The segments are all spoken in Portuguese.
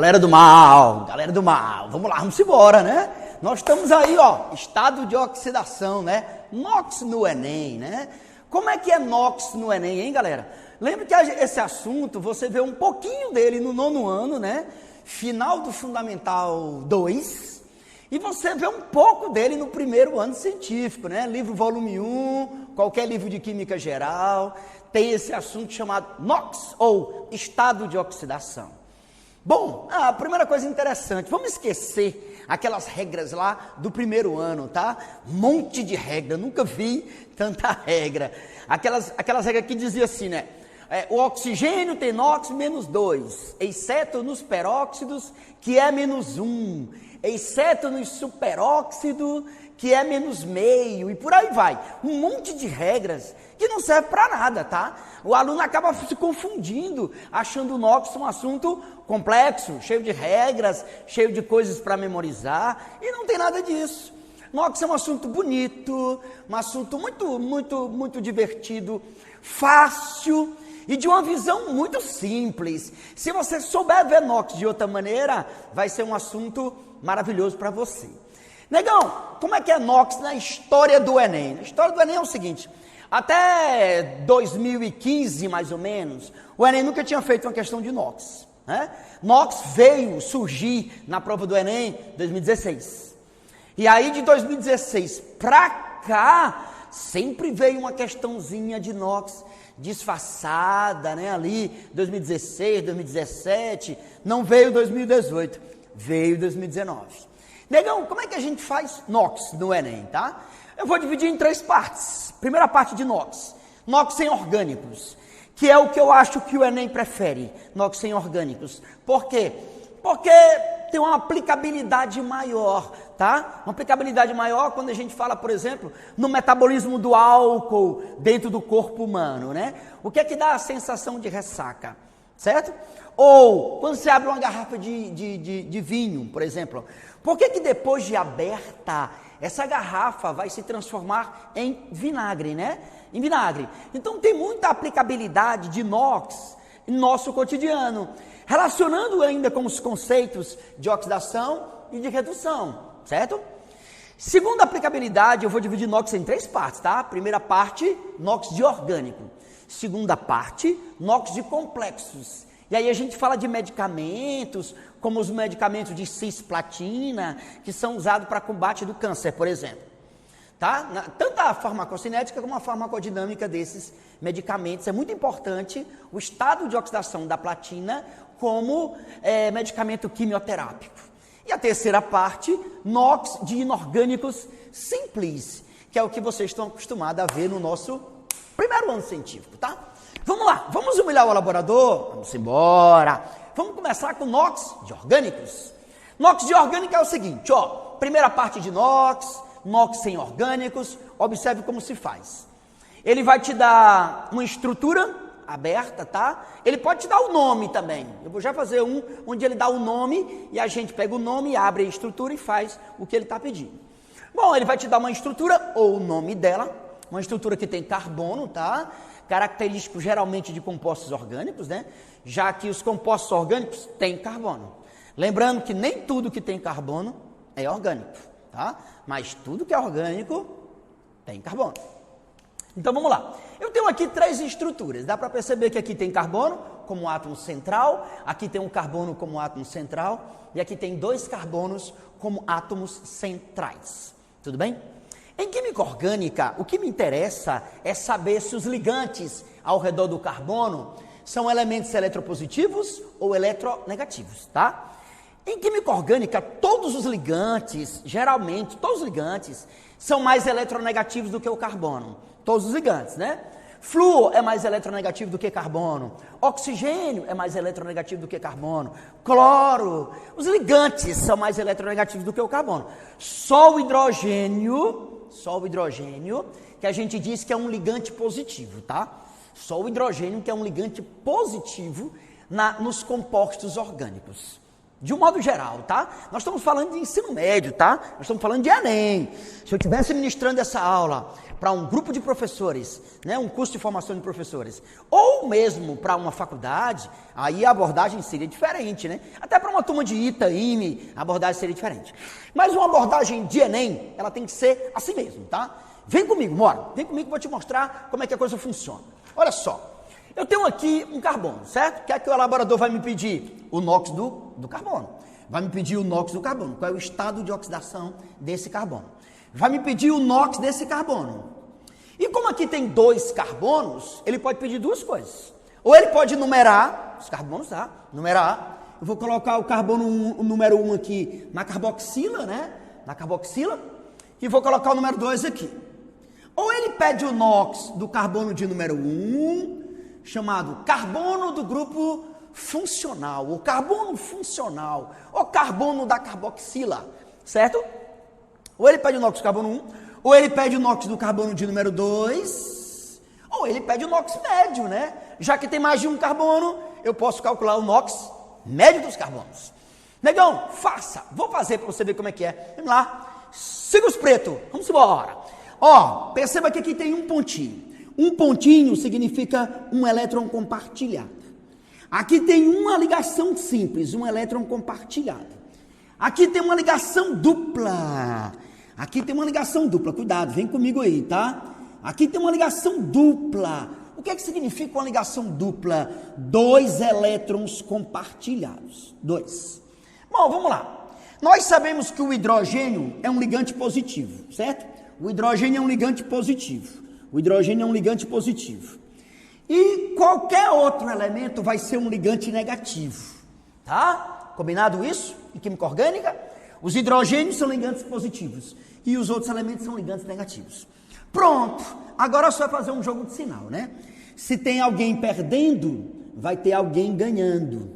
galera do mal, vamos lá, vamos embora, né? Nós estamos aí, ó, estado de oxidação, né? NOx no Enem, né? Como é que é NOx no Enem, hein, galera? Lembra que esse assunto, você vê um pouquinho dele no 9º ano, né? Final do Fundamental 2, e você vê um pouco dele no 1º ano científico, né? Livro volume 1, qualquer livro de química geral, tem esse assunto chamado NOx, ou estado de oxidação. Bom, a primeira coisa interessante, vamos esquecer aquelas regras lá do 1º ano, tá? Um monte de regra, nunca vi tanta regra. Aquelas regras que diziam assim, né? O oxigênio tem NOx -2, exceto nos peróxidos, que é -1, exceto nos superóxidos, que é -0,5, e por aí vai. Um monte de regras que não serve para nada, tá? O aluno acaba se confundindo, achando o NOx um assunto complexo, cheio de regras, cheio de coisas para memorizar, e não tem nada disso. NOx é um assunto bonito, um assunto muito divertido, fácil e de uma visão muito simples. Se você souber ver NOx de outra maneira, vai ser um assunto maravilhoso para você. Negão, como é que é NOx na história do Enem? A história do Enem é o seguinte: até 2015, mais ou menos, o Enem nunca tinha feito uma questão de NOx, né? NOx veio surgir na prova do Enem em 2016. E aí de 2016 para cá, sempre veio uma questãozinha de NOx disfarçada, né? Ali 2016, 2017, não veio 2018, veio 2019. Negão, como é que a gente faz NOx no Enem, tá? Eu vou dividir em 3 partes. Primeira parte de NOx. NOx sem orgânicos, que é o que eu acho que o Enem prefere, NOx sem orgânicos. Por quê? Porque tem uma aplicabilidade maior, tá? Uma aplicabilidade maior quando a gente fala, por exemplo, no metabolismo do álcool dentro do corpo humano, né? O que é que dá a sensação de ressaca, certo? Ou quando você abre uma garrafa de vinho, por exemplo, por que que depois de aberta, essa garrafa vai se transformar em vinagre, né? Em vinagre. Então tem muita aplicabilidade de NOx em nosso cotidiano, relacionando ainda com os conceitos de oxidação e de redução, certo? Segunda aplicabilidade, eu vou dividir NOx em 3 partes, tá? Primeira parte, NOx de orgânico. Segunda parte, NOx de complexos. E aí a gente fala de medicamentos, como os medicamentos de cisplatina, que são usados para combate do câncer, por exemplo. Tá? Tanto a farmacocinética como a farmacodinâmica desses medicamentos. É muito importante o estado de oxidação da platina como medicamento quimioterápico. E a terceira parte, NOx de inorgânicos simples, que é o que vocês estão acostumados a ver no nosso 1º ano científico, tá? Vamos lá, vamos humilhar o elaborador? Vamos embora. Vamos começar com NOx de orgânicos. NOx de orgânico é o seguinte, ó, primeira parte de NOx sem orgânicos, observe como se faz. Ele vai te dar uma estrutura aberta, tá? Ele pode te dar o nome também. Eu vou já fazer um onde ele dá o nome e a gente pega o nome, abre a estrutura e faz o que ele está pedindo. Bom, ele vai te dar uma estrutura ou o nome dela, uma estrutura que tem carbono, tá? Característico geralmente de compostos orgânicos, né? Já que os compostos orgânicos têm carbono. Lembrando que nem tudo que tem carbono é orgânico, tá? Mas tudo que é orgânico tem carbono. Então vamos lá. Eu tenho aqui 3 estruturas. Dá para perceber que aqui tem carbono como átomo central, aqui tem um carbono como átomo central e aqui tem 2 carbonos como átomos centrais. Tudo bem? Em química orgânica, o que me interessa é saber se os ligantes ao redor do carbono são elementos eletropositivos ou eletronegativos, tá? Em química orgânica, todos os ligantes, geralmente, todos os ligantes são mais eletronegativos do que o carbono. Todos os ligantes, né? Flúor é mais eletronegativo do que carbono. Oxigênio é mais eletronegativo do que carbono. Cloro. Os ligantes são mais eletronegativos do que o carbono. Só o hidrogênio, que a gente diz que é um ligante positivo, tá? Só o hidrogênio que é um ligante positivo nos compostos orgânicos. De um modo geral, tá? Nós estamos falando de ensino médio, tá? Nós estamos falando de Enem. Se eu estivesse ministrando essa aula para um grupo de professores, né, um curso de formação de professores, ou mesmo para uma faculdade, aí a abordagem seria diferente, né? Até para uma turma de ITA, IME, a abordagem seria diferente. Mas uma abordagem de Enem, ela tem que ser assim mesmo, tá? Vem comigo, bora. Vem comigo que eu vou te mostrar como é que a coisa funciona. Olha só. Eu tenho aqui um carbono, certo? O que é que o elaborador vai me pedir? O NOx do carbono. Vai me pedir o NOx do carbono. Qual é o estado de oxidação desse carbono? Vai me pedir o NOx desse carbono. E como aqui tem 2 carbonos, ele pode pedir 2 coisas. Ou ele pode numerar os carbonos, tá? Numerar. Eu vou colocar o carbono o número 1 aqui na carboxila, né? Na carboxila. E vou colocar o número 2 aqui. Ou ele pede o NOx do carbono de número 1, chamado carbono do grupo funcional, ou carbono funcional, ou carbono da carboxila, certo? Ou ele pede o NOx do carbono 1, ou ele pede o NOx do carbono de número 2, ou ele pede o NOx médio, né? Já que tem mais de um carbono, eu posso calcular o NOx médio dos carbonos. Negão, faça, vou fazer para você ver como é que é. Vamos lá, siga os pretos, vamos embora. Ó, perceba que aqui tem um pontinho. Um pontinho significa um elétron compartilhado. Aqui tem uma ligação simples, um elétron compartilhado. Aqui tem uma ligação dupla. Aqui tem uma ligação dupla. Cuidado, vem comigo aí, tá? Aqui tem uma ligação dupla. O que é que significa uma ligação dupla? 2 elétrons compartilhados. 2. Bom, vamos lá. Nós sabemos que o hidrogênio é um ligante positivo, certo? O hidrogênio é um ligante positivo. O hidrogênio é um ligante positivo. E qualquer outro elemento vai ser um ligante negativo. Tá? Combinado isso? Em química orgânica? Os hidrogênios são ligantes positivos. E os outros elementos são ligantes negativos. Pronto. Agora só vai fazer um jogo de sinal, né? Se tem alguém perdendo, vai ter alguém ganhando.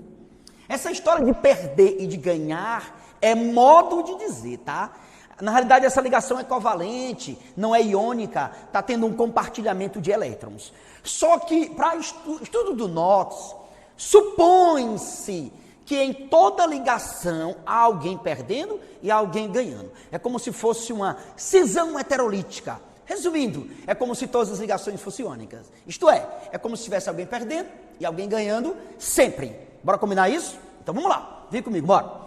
Essa história de perder e de ganhar é modo de dizer, tá? Na realidade, essa ligação é covalente, não é iônica, está tendo um compartilhamento de elétrons. Só que, para estudo do NOx, supõe-se que em toda ligação há alguém perdendo e há alguém ganhando. É como se fosse uma cisão heterolítica. Resumindo, é como se todas as ligações fossem iônicas. Isto é como se tivesse alguém perdendo e alguém ganhando sempre. Bora combinar isso? Então vamos lá, vem comigo, bora.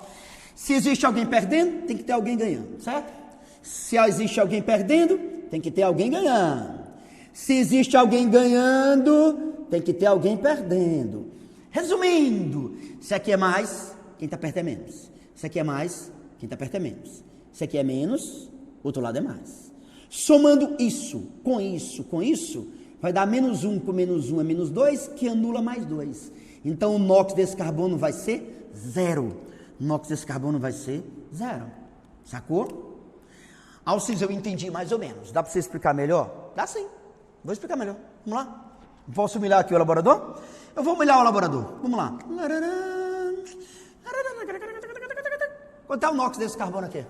Se existe alguém perdendo, tem que ter alguém ganhando, certo? Se existe alguém perdendo, tem que ter alguém ganhando. Se existe alguém ganhando, tem que ter alguém perdendo. Resumindo, se aqui é mais, quem está perto é menos. Se aqui é mais, quem está perto é menos. Se aqui é menos, o outro lado é mais. Somando isso, com isso, vai dar menos 1 com menos 1 é menos 2, que anula mais 2. Então o NOx desse carbono vai ser 0. O NOx desse carbono vai ser 0. Sacou? Alcides, eu entendi mais ou menos. Dá para você explicar melhor? Dá sim. Vou explicar melhor. Vamos lá? Posso humilhar aqui o elaborador? Eu vou humilhar o elaborador. Vamos lá. Quanto é o NOx desse carbono aqui?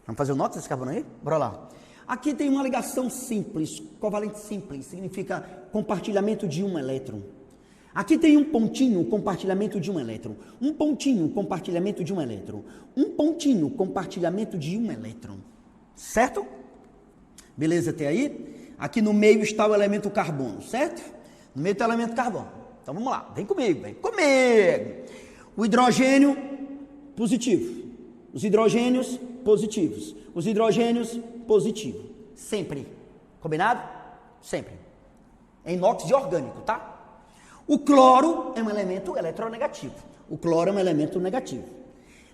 Vamos fazer o NOx desse carbono aí? Bora lá. Aqui tem uma ligação simples, covalente simples. Significa compartilhamento de um elétron. Aqui tem um pontinho, compartilhamento de um elétron. Um pontinho, compartilhamento de um elétron. Um pontinho, compartilhamento de um elétron. Certo? Beleza até aí? Aqui no meio está o elemento carbono, certo? No meio está o elemento carbono. Então vamos lá, vem comigo, vem comigo. O hidrogênio positivo. Os hidrogênios positivos. Os hidrogênios positivos. Sempre. Combinado? Sempre. É inox de orgânico, tá? O cloro é um elemento eletronegativo. O cloro é um elemento negativo.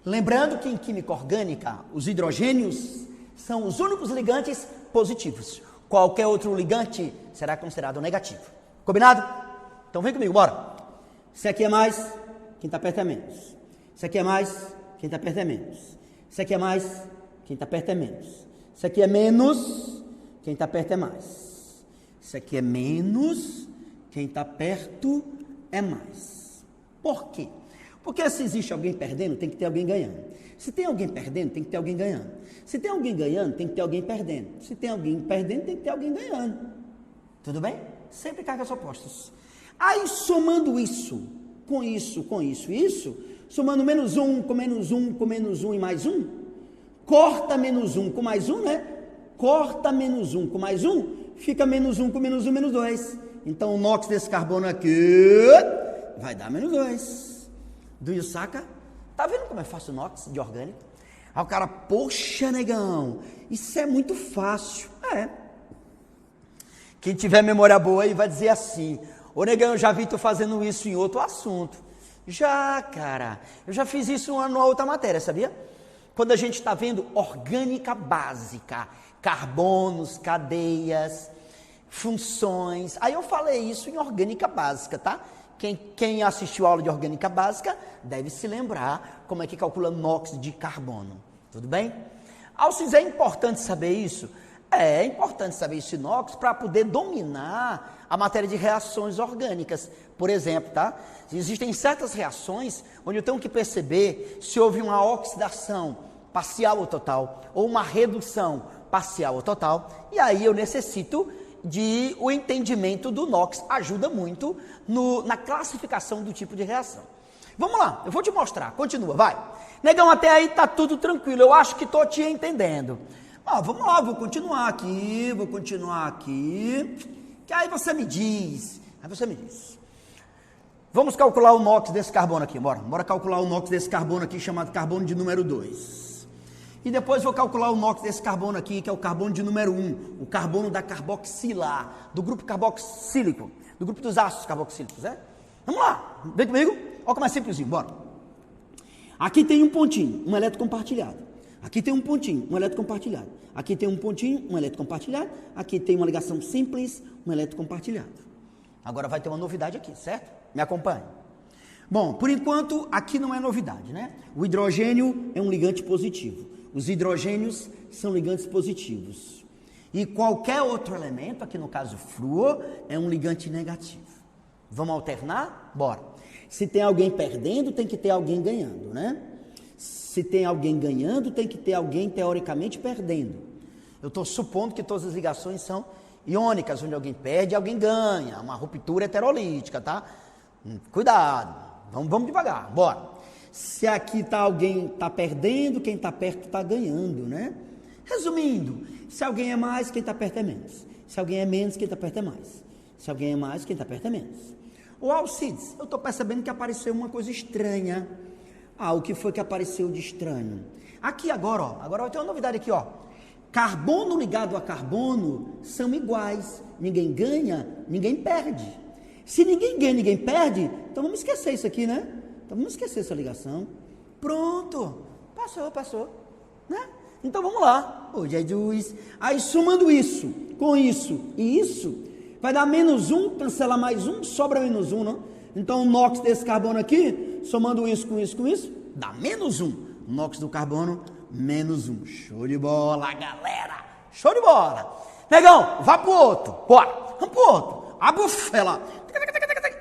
Lembrando que em química orgânica, os hidrogênios são os únicos ligantes positivos. Qualquer outro ligante será considerado negativo. Combinado? Então vem comigo, bora. Se aqui é mais, quem está perto é menos. Se aqui é mais, quem está perto é menos. Se aqui é mais, quem está perto é menos. Se aqui é menos, quem está perto é mais. Se aqui é menos, quem está perto é mais. Por quê? Porque se existe alguém perdendo, tem que ter alguém ganhando. Se tem alguém perdendo, tem que ter alguém ganhando. Se tem alguém ganhando, tem que ter alguém perdendo. Se tem alguém perdendo, tem que ter alguém ganhando. Tudo bem? Sempre cargas opostas. Aí, somando isso, com isso, somando menos 1 com menos 1 com menos 1 e mais 1, corta menos 1 com mais 1, né? Corta menos 1 com mais 1, fica menos 1 com menos 1, menos 2. Então, o NOx desse carbono aqui vai dar menos 2. Do you saca? Tá vendo como é fácil o NOx de orgânico? Aí o cara, poxa, negão, isso é muito fácil. É. Quem tiver memória boa aí vai dizer assim, ô negão, eu já vi tu fazendo isso em outro assunto. Já, cara, eu já fiz isso numa outra matéria, sabia? Quando a gente está vendo orgânica básica, carbonos, cadeias, funções. Aí eu falei isso em orgânica básica, tá? Quem assistiu a aula de orgânica básica deve se lembrar como é que calcula NOx de carbono. Tudo bem? Alcides, é importante saber isso? É importante saber esse NOx para poder dominar a matéria de reações orgânicas. Por exemplo, tá? Existem certas reações onde eu tenho que perceber se houve uma oxidação parcial ou total, ou uma redução parcial ou total, e aí eu necessito de o entendimento do NOx, ajuda muito na classificação do tipo de reação. Vamos lá, eu vou te mostrar, continua, vai. Negão, até aí tá tudo tranquilo, eu acho que estou te entendendo. Vamos lá, vou continuar aqui, que aí você me diz, Vamos calcular o NOx desse carbono aqui, bora calcular o NOx desse carbono aqui, chamado carbono de número 2. E depois vou calcular o NOx desse carbono aqui, que é o carbono de número 1, o carbono da carboxila, do grupo carboxílico, do grupo dos ácidos carboxílicos, né? Vamos lá, vem comigo, olha como é simplesinho, bora. Aqui tem um pontinho, um elétron compartilhado. Aqui tem um pontinho, um elétron compartilhado. Aqui tem um pontinho, um elétron compartilhado. Aqui tem uma ligação simples, um elétron compartilhado. Agora vai ter uma novidade aqui, certo? Me acompanhe. Bom, por enquanto, aqui não é novidade, né? O hidrogênio é um ligante positivo. Os hidrogênios são ligantes positivos. E qualquer outro elemento, aqui no caso flúor, é um ligante negativo. Vamos alternar? Bora. Se tem alguém perdendo, tem que ter alguém ganhando, né? Se tem alguém ganhando, tem que ter alguém teoricamente perdendo. Eu estou supondo que todas as ligações são iônicas, onde alguém perde e alguém ganha. Uma ruptura heterolítica, tá? Cuidado, vamos devagar, bora. Se aqui alguém está perdendo, quem está perto está ganhando, né? Resumindo, se alguém é mais, quem está perto é menos. Se alguém é menos, quem está perto é mais. Se alguém é mais, quem está perto é menos. Ô Alcides, eu estou percebendo que apareceu uma coisa estranha. O que foi que apareceu de estranho? Aqui agora, agora vai ter uma novidade aqui, Carbono ligado a carbono são iguais. Ninguém ganha, ninguém perde. Se ninguém ganha, ninguém perde, então vamos esquecer isso aqui, né? Então vamos esquecer essa ligação. Pronto, passou, né? Então vamos lá. Ô Jesus, aí somando isso, com isso e isso, vai dar menos 1, cancela mais 1, sobra menos 1, não? Então o NOx desse carbono aqui, somando isso com isso com isso, dá menos 1. O NOx do carbono, menos 1. Show de bola, galera. Show de bola. Negão, vá pro outro. Bora, vamos pro outro. Abufela.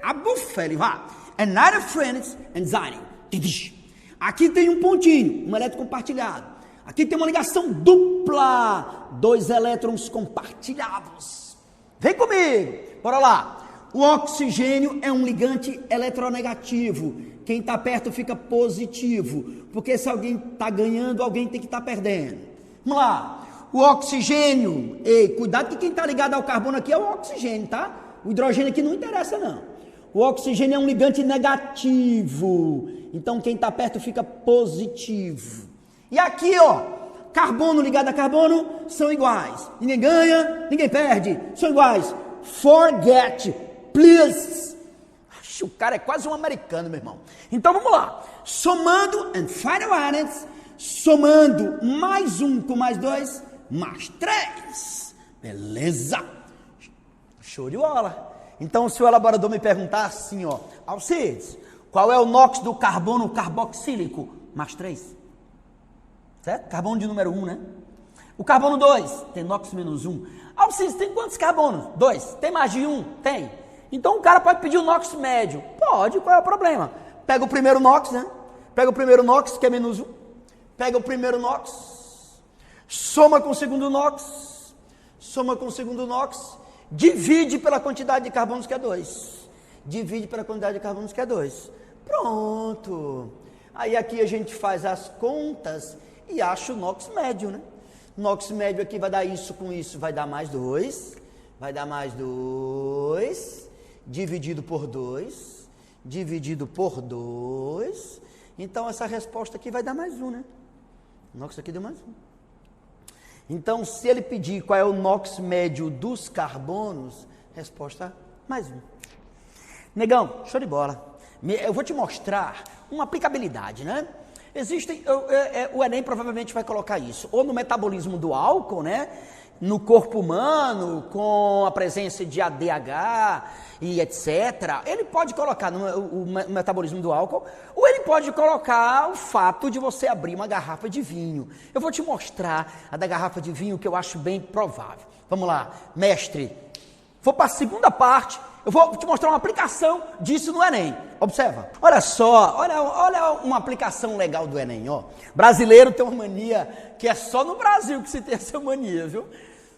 Abufele, vá. Another friends anxiety. Aqui tem um pontinho, um elétron compartilhado. Aqui tem uma ligação dupla, 2 elétrons compartilhados. Vem comigo, bora lá. O oxigênio é um ligante eletronegativo. Quem está perto fica positivo, porque se alguém está ganhando, alguém tem que estar perdendo. Vamos lá. O oxigênio, cuidado que quem está ligado ao carbono aqui é o oxigênio, tá? O hidrogênio aqui não interessa não. O oxigênio é um ligante negativo, então quem está perto fica positivo. E aqui, carbono ligado a carbono são iguais. Ninguém ganha, ninguém perde, são iguais. Forget, please. O cara é quase um americano, meu irmão. Então vamos lá. Somando and final items, somando mais 1 com mais 2, mais 3. Beleza? Show de bola. Então, se o elaborador me perguntar assim, Alcides, qual é o NOx do carbono carboxílico? Mais 3. Certo? Carbono de número 1, né? O carbono 2 tem NOx menos 1. Alcides, tem quantos carbonos? 2. Tem mais de 1? Tem. Então, o cara pode pedir o NOx médio. Pode, qual é o problema? Pega o primeiro NOx, né? Pega o primeiro NOx, que é menos 1. Pega o primeiro NOx, soma com o segundo NOx, divide pela quantidade de carbonos que é 2. Divide pela quantidade de carbonos que é 2. Pronto. Aí aqui a gente faz as contas e acha o NOx médio, né? NOx médio aqui vai dar isso com isso, vai dar mais 2. Vai dar mais 2, dividido por 2, dividido por 2. Então, essa resposta aqui vai dar mais 1, né? O NOx aqui deu mais 1. Então, se ele pedir qual é o NOx médio dos carbonos, resposta mais 1. Negão, show de bola. Eu vou te mostrar uma aplicabilidade, né? Existem, o Enem provavelmente vai colocar isso, ou no metabolismo do álcool, né? No corpo humano, com a presença de ADH e etc. Ele pode colocar o metabolismo do álcool, ou ele pode colocar o fato de você abrir uma garrafa de vinho. Eu vou te mostrar a da garrafa de vinho, que eu acho bem provável. Vamos lá, mestre. Vou para a segunda parte. Eu vou te mostrar uma aplicação disso no Enem. Observa. Olha só, olha uma aplicação legal do Enem. Ó. Brasileiro tem uma mania que é só no Brasil que se tem essa mania, viu?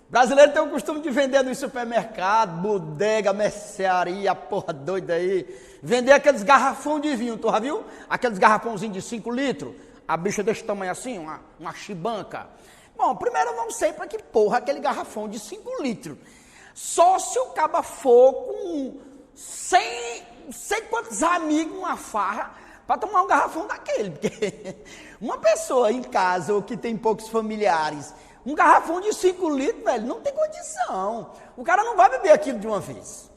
Brasileiro tem o costume de vender no supermercado, bodega, mercearia, porra doida aí. Vender aqueles garrafão de vinho, tu já viu? Aqueles garrafãozinhos de 5 litros. A bicha desse tamanho assim, uma chibanca. Bom, primeiro eu não sei para que porra aquele garrafão de 5 litros. Só se o caba for com 100, sei quantos amigos, uma farra, para tomar um garrafão daquele. Porque uma pessoa em casa ou que tem poucos familiares, um garrafão de 5 litros, velho, não tem condição. O cara não vai beber aquilo de uma vez.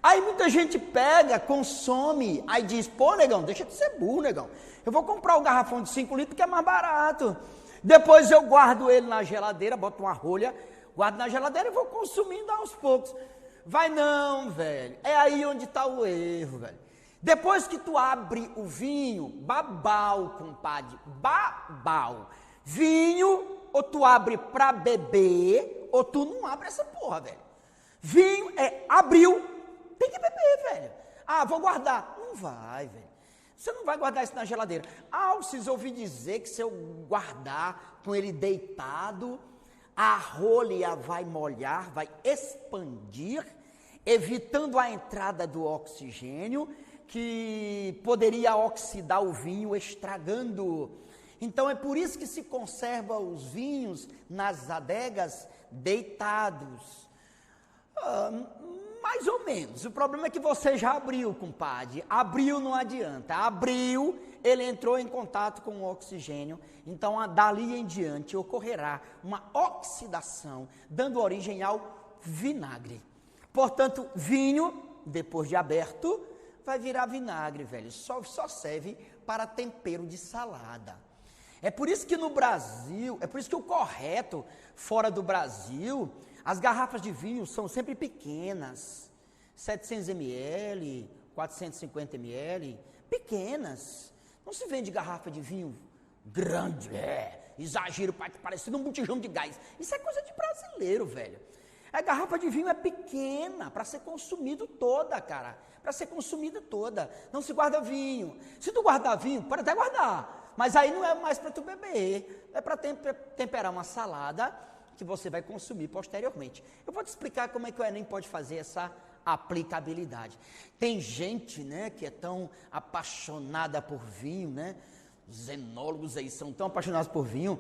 Aí muita gente pega, consome, aí diz, pô, negão, deixa de ser burro, negão. Eu vou comprar um garrafão de 5 litros que é mais barato. Depois eu guardo ele na geladeira, boto uma rolha, guardo na geladeira e vou consumindo aos poucos. Vai não, velho. É aí onde está o erro, velho. Depois que tu abre o vinho, babau, compadre, babau. Vinho, ou tu abre para beber, ou tu não abre essa porra, velho. Vinho abriu, tem que beber, velho. Ah, vou guardar. Não vai, velho. Você não vai guardar isso na geladeira. Vocês ouvi dizer que se eu guardar com ele deitado, a rolha vai molhar, vai expandir, evitando a entrada do oxigênio, que poderia oxidar o vinho, estragando. Então é por isso que se conserva os vinhos nas adegas deitados. Mais ou menos. O problema é que você já abriu, compadre. Abriu não adianta. Abriu, ele entrou em contato com o oxigênio. Então, dali em diante, ocorrerá uma oxidação, dando origem ao vinagre. Portanto, vinho, depois de aberto, vai virar vinagre, velho. Só serve para tempero de salada. É por isso que no Brasil, é por isso que o correto, fora do Brasil, as garrafas de vinho são sempre pequenas, 700 ml, 450 ml, pequenas. Não se vende garrafa de vinho grande, exagero, parecendo um botijão de gás. Isso é coisa de brasileiro, velho. A garrafa de vinho é pequena, para ser consumido toda, cara. Para ser consumida toda. Não se guarda vinho. Se tu guardar vinho, pode até guardar, mas aí não é mais para tu beber, é para temperar uma salada que você vai consumir posteriormente. Eu vou te explicar como é que o Enem pode fazer essa aplicabilidade. Tem gente, né, que é tão apaixonada por vinho, né? Os enólogos aí são tão apaixonados por vinho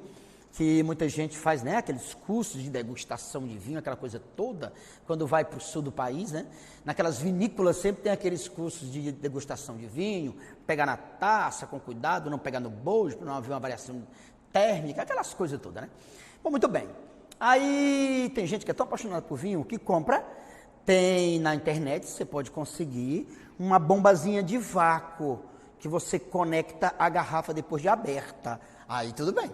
que muita gente faz, né, aqueles cursos de degustação de vinho, aquela coisa toda, quando vai para o sul do país, né? Naquelas vinícolas sempre tem aqueles cursos de degustação de vinho, pegar na taça com cuidado, não pegar no bojo, para não haver uma variação térmica, aquelas coisas todas, né? Bom, muito bem. Aí tem gente que é tão apaixonada por vinho que compra, tem na internet, você pode conseguir uma bombazinha de vácuo que você conecta a garrafa depois de aberta. Aí tudo bem.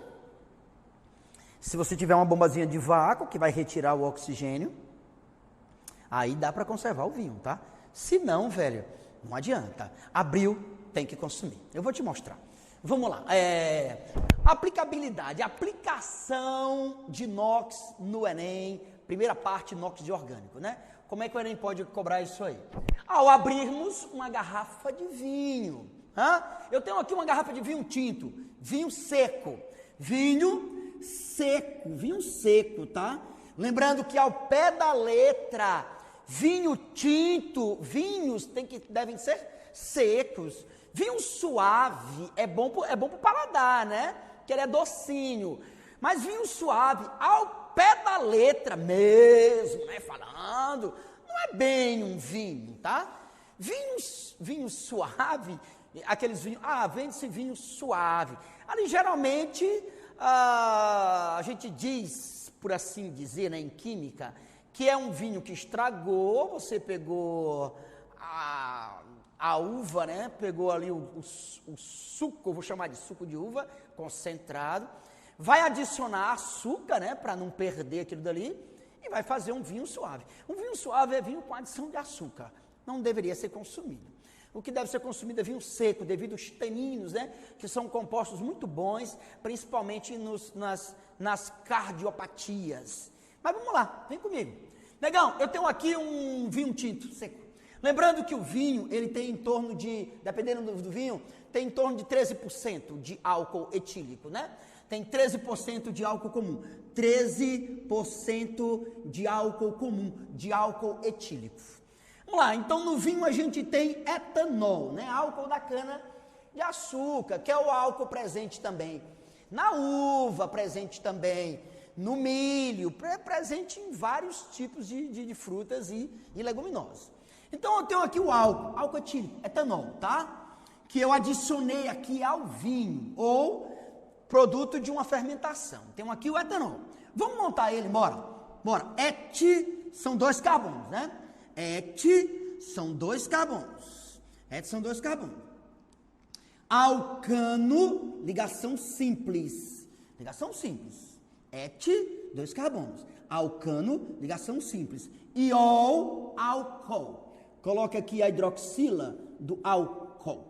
Se você tiver uma bombazinha de vácuo que vai retirar o oxigênio, aí dá para conservar o vinho, tá? Se não, velho, não adianta. Abriu, tem que consumir. Eu vou te mostrar. Vamos lá. Aplicabilidade, aplicação de NOx no Enem, primeira parte, NOx de orgânico, né? Como é que o Enem pode cobrar isso aí? Ao abrirmos uma garrafa de vinho. Eu tenho aqui uma garrafa de vinho tinto, vinho seco, vinho seco, tá? Lembrando que ao pé da letra, vinho tinto, vinhos devem ser secos. Vinho suave é bom para o paladar, né? Que ele é docinho. Mas vinho suave, ao pé da letra mesmo, né? Falando, não é bem um vinho, tá? Vinho suave, aqueles vinhos, vende-se vinho suave. Ali geralmente a gente diz, por assim dizer, né, em química, que é um vinho que estragou, você pegou a uva, né? Pegou ali o suco, eu vou chamar de suco de uva concentrado, vai adicionar açúcar, né? Para não perder aquilo dali, e vai fazer um vinho suave. Um vinho suave é vinho com adição de açúcar, não deveria ser consumido. O que deve ser consumido é vinho seco, devido aos taninos, né? Que são compostos muito bons, principalmente nas cardiopatias. Mas vamos lá, vem comigo. Negão, eu tenho aqui um vinho tinto seco. Lembrando que o vinho, ele tem em torno de, dependendo do vinho, tem em torno de 13% de álcool etílico, né? Tem 13% de álcool comum. 13% de álcool comum, de álcool etílico. Vamos lá, então no vinho a gente tem etanol, né? Álcool da cana de açúcar, que é o álcool presente também na uva, presente também no milho, presente em vários tipos de frutas e leguminosas. Então eu tenho aqui o álcool etílico, etanol, tá? Que eu adicionei aqui ao vinho, ou produto de uma fermentação. Tenho aqui o etanol. Vamos montar ele, bora. Et são 2 carbonos, né? Et são 2 carbonos. Alcano, ligação simples. Et, 2 carbonos. Alcano, ligação simples. Iol, álcool. Coloca aqui a hidroxila do álcool.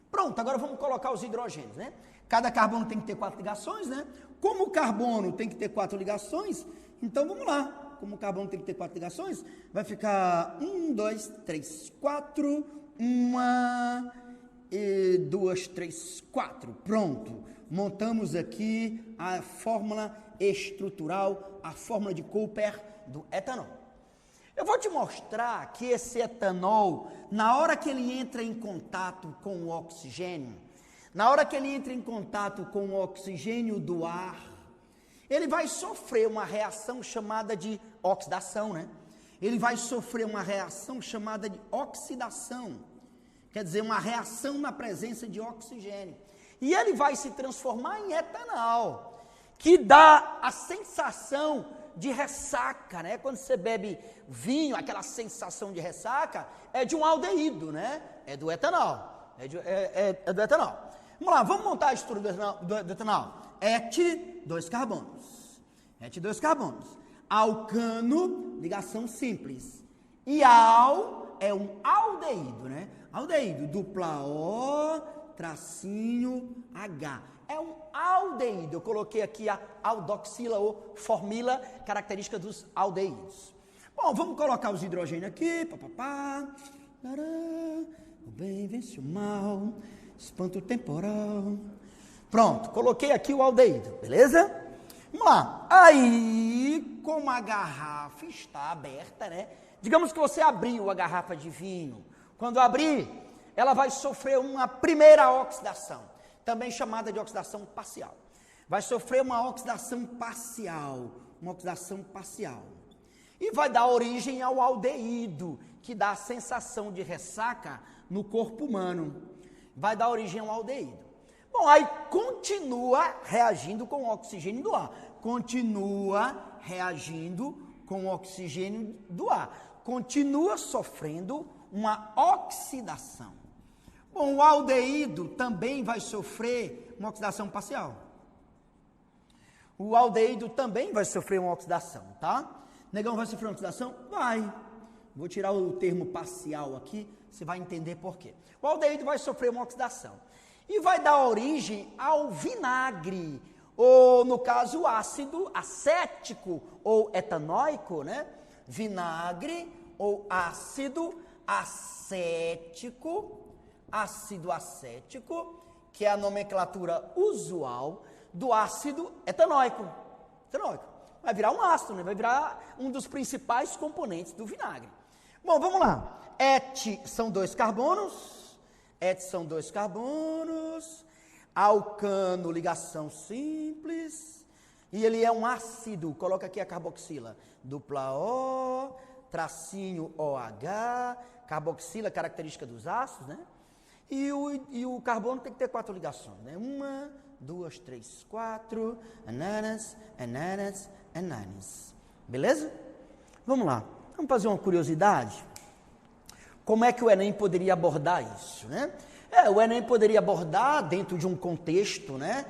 Pronto, agora vamos colocar os hidrogênios, né? Cada carbono tem que ter 4 ligações, né? Como o carbono tem que ter 4 ligações, então vamos lá. Como o carbono tem que ter 4 ligações, vai ficar 1, 2, 3, 4. 1, 2, 3, 4. Pronto. Montamos aqui a fórmula estrutural, a fórmula de Cooper do etanol. Eu vou te mostrar que esse etanol, na hora que ele entra em contato com o oxigênio, na hora que ele entra em contato com o oxigênio do ar, ele vai sofrer uma reação chamada de oxidação, né? Ele vai sofrer uma reação chamada de oxidação, quer dizer, uma reação na presença de oxigênio. E ele vai se transformar em etanol, que dá a sensação de ressaca, né? Quando você bebe vinho, aquela sensação de ressaca é de um aldeído, né? É do etanol, é do etanol. Vamos lá, vamos montar a estrutura do etanol. Et, 2 carbonos. Alcano, ligação simples. Ial é um aldeído, né? Aldeído, dupla O, tracinho, H. É um aldeído. Eu coloquei aqui a aldoxila ou formila, característica dos aldeídos. Bom, vamos colocar os hidrogênios aqui. O bem vence o mal, espanto temporal. Pronto, coloquei aqui o aldeído, beleza? Vamos lá. Aí, como a garrafa está aberta, né? Digamos que você abriu a garrafa de vinho. Quando abrir, ela vai sofrer uma primeira oxidação, também chamada de oxidação parcial. Vai sofrer uma oxidação parcial, E vai dar origem ao aldeído, que dá a sensação de ressaca no corpo humano. Vai dar origem ao aldeído. Bom, aí continua reagindo com o oxigênio do ar. Continua sofrendo uma oxidação. Bom, o aldeído também vai sofrer uma oxidação parcial. Tá? Negão vai sofrer uma oxidação? Vai. Vou tirar o termo parcial aqui, você vai entender por quê. O aldeído vai sofrer uma oxidação. E vai dar origem ao vinagre, ou no caso ácido acético ou etanóico, né? Vinagre ou ácido acético, que é a nomenclatura usual do ácido etanóico. Vai virar um ácido, né? Vai virar um dos principais componentes do vinagre. Bom, vamos lá. Et são 2 carbonos, Et são 2 carbonos, alcano, ligação simples, e ele é um ácido, coloca aqui a carboxila, dupla O, tracinho OH, carboxila, característica dos ácidos, né? E o carbono tem que ter 4 ligações, né? 1, 2, 3, 4, ananas, ananas, ananas. Beleza? Vamos lá. Vamos fazer uma curiosidade. Como é que o Enem poderia abordar isso, né? O Enem poderia abordar dentro de um contexto, né?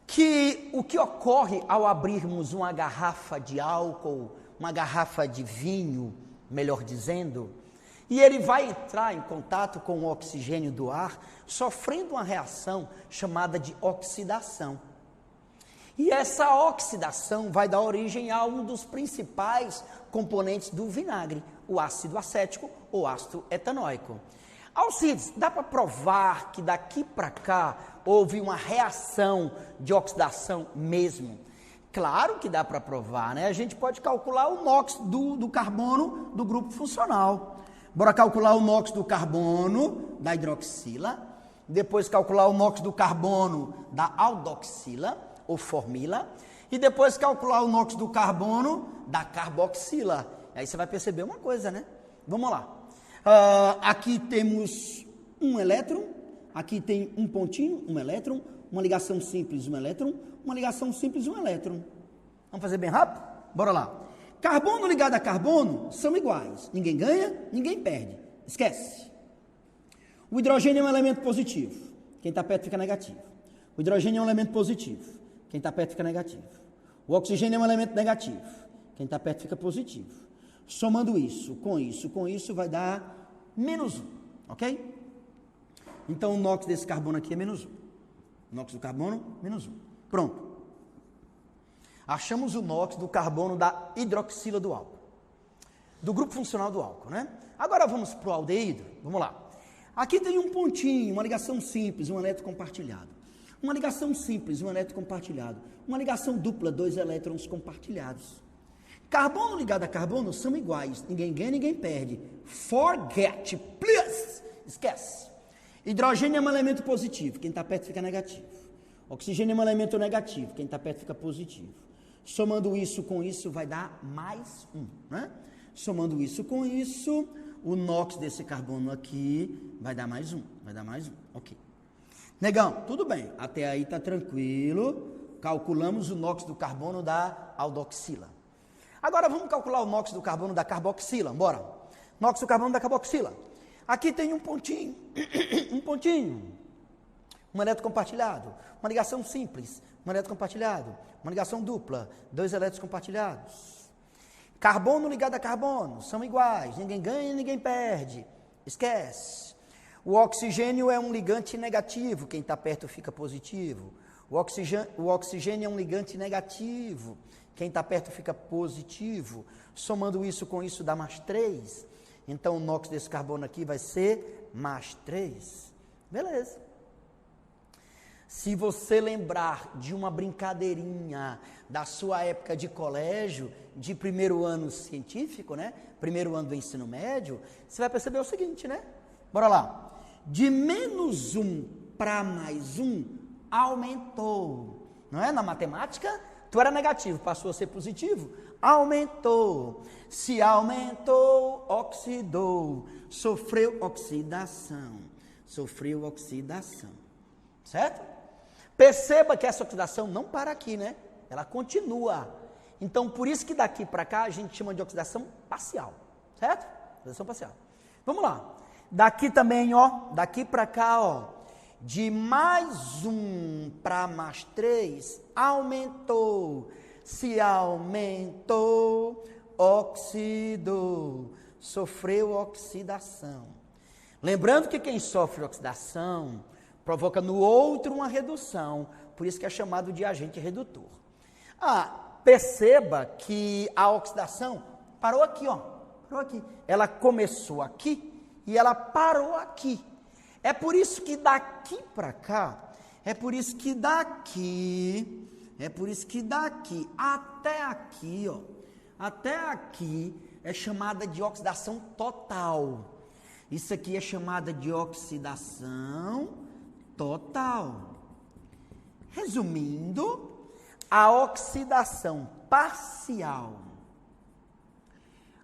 Que o que ocorre ao abrirmos uma garrafa de álcool, uma garrafa de vinho, melhor dizendo, e ele vai entrar em contato com o oxigênio do ar, sofrendo uma reação chamada de oxidação. E essa oxidação vai dar origem a um dos principais componentes do vinagre, o ácido acético ou ácido etanóico. Alcides, dá para provar que daqui para cá houve uma reação de oxidação mesmo? Claro que dá para provar, né? A gente pode calcular o NOx do carbono do grupo funcional. Bora calcular o NOx do carbono da hidroxila, depois calcular o NOx do carbono da aldoxila ou formila, e depois calcular o NOx do carbono da carboxila. Aí você vai perceber uma coisa, né? Vamos lá. Aqui temos um elétron, aqui tem um pontinho, um elétron, uma ligação simples, um elétron, uma ligação simples, um elétron. Vamos fazer bem rápido? Bora lá. Carbono ligado a carbono são iguais. Ninguém ganha, ninguém perde. Esquece. O hidrogênio é um elemento positivo. Quem está perto fica negativo. O hidrogênio é um elemento positivo. Quem está perto fica negativo. O oxigênio é um elemento negativo. Quem está perto fica positivo. Somando isso, com isso, vai dar -1, ok? Então, o NOx desse carbono aqui é -1. O NOx do carbono, -1. Pronto. Achamos o NOx do carbono da hidroxila do álcool. Do grupo funcional do álcool, né? Agora vamos para o aldeído. Vamos lá. Aqui tem um pontinho, uma ligação simples, um elétron compartilhado. Uma ligação simples, um elétron compartilhado. Uma ligação dupla, 2 elétrons compartilhados. Carbono ligado a carbono são iguais. Ninguém ganha, ninguém perde. Forget, please. Esquece. Hidrogênio é um elemento positivo. Quem está perto fica negativo. Oxigênio é um elemento negativo. Quem está perto fica positivo. Somando isso com isso vai dar +1, né? Somando isso com isso, o NOx desse carbono aqui vai dar +1. Vai dar +1, ok. Negão, tudo bem. Até aí está tranquilo. Calculamos o NOx do carbono da aldoxila. Agora vamos calcular o NOx do carbono da carboxila, bora. NOx do carbono da carboxila. Aqui tem um pontinho, um elétron compartilhado, uma ligação simples, um elétron compartilhado, uma ligação dupla, 2 elétrons compartilhados. Carbono ligado a carbono, são iguais, ninguém ganha, ninguém perde, esquece. O oxigênio é um ligante negativo, quem está perto fica positivo. O oxigênio é um ligante negativo, quem está perto fica positivo. Somando isso com isso dá +3. Então o NOx desse carbono aqui vai ser +3. Beleza. Se você lembrar de uma brincadeirinha da sua época de colégio, de primeiro ano científico, né? Primeiro ano do ensino médio, você vai perceber o seguinte, né? Bora lá. De -1 para +1, aumentou. Não é? Na matemática, tu era negativo, passou a ser positivo, aumentou. Se aumentou, oxidou. Sofreu oxidação. Certo? Perceba que essa oxidação não para aqui, né? Ela continua. Então, por isso que daqui para cá a gente chama de oxidação parcial. Certo? Oxidação parcial. Vamos lá. Daqui também, ó. Daqui para cá, ó. De +1 para +3, aumentou. Se aumentou, oxidou. Sofreu oxidação. Lembrando que quem sofre oxidação provoca no outro uma redução, por isso que é chamado de agente redutor. Perceba que a oxidação parou aqui, ó. Parou aqui. Ela começou aqui e ela parou aqui. É por isso que daqui para cá, é por isso que daqui até aqui, ó, até aqui é chamada de oxidação total. Isso aqui é chamada de oxidação total. Resumindo, a oxidação parcial.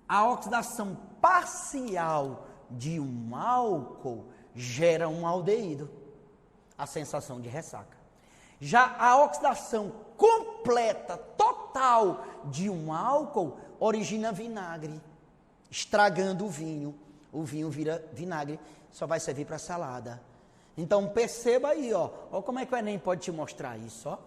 A oxidação parcial de um álcool gera um aldeído, a sensação de ressaca. Já a oxidação completa, total de um álcool origina vinagre, estragando o vinho. O vinho vira vinagre, só vai servir para salada. Então perceba aí, ó como é que o Enem pode te mostrar isso, ó.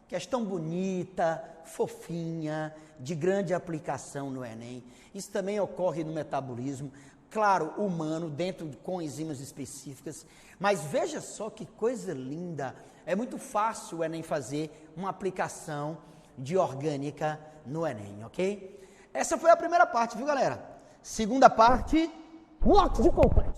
Questão bonita, fofinha, de grande aplicação no Enem. Isso também ocorre no metabolismo, claro, humano, dentro de enzimas específicas. Mas veja só que coisa linda. É muito fácil o Enem fazer uma aplicação de orgânica no Enem, ok? Essa foi a primeira parte, viu, galera? Segunda parte, o óxido complexo.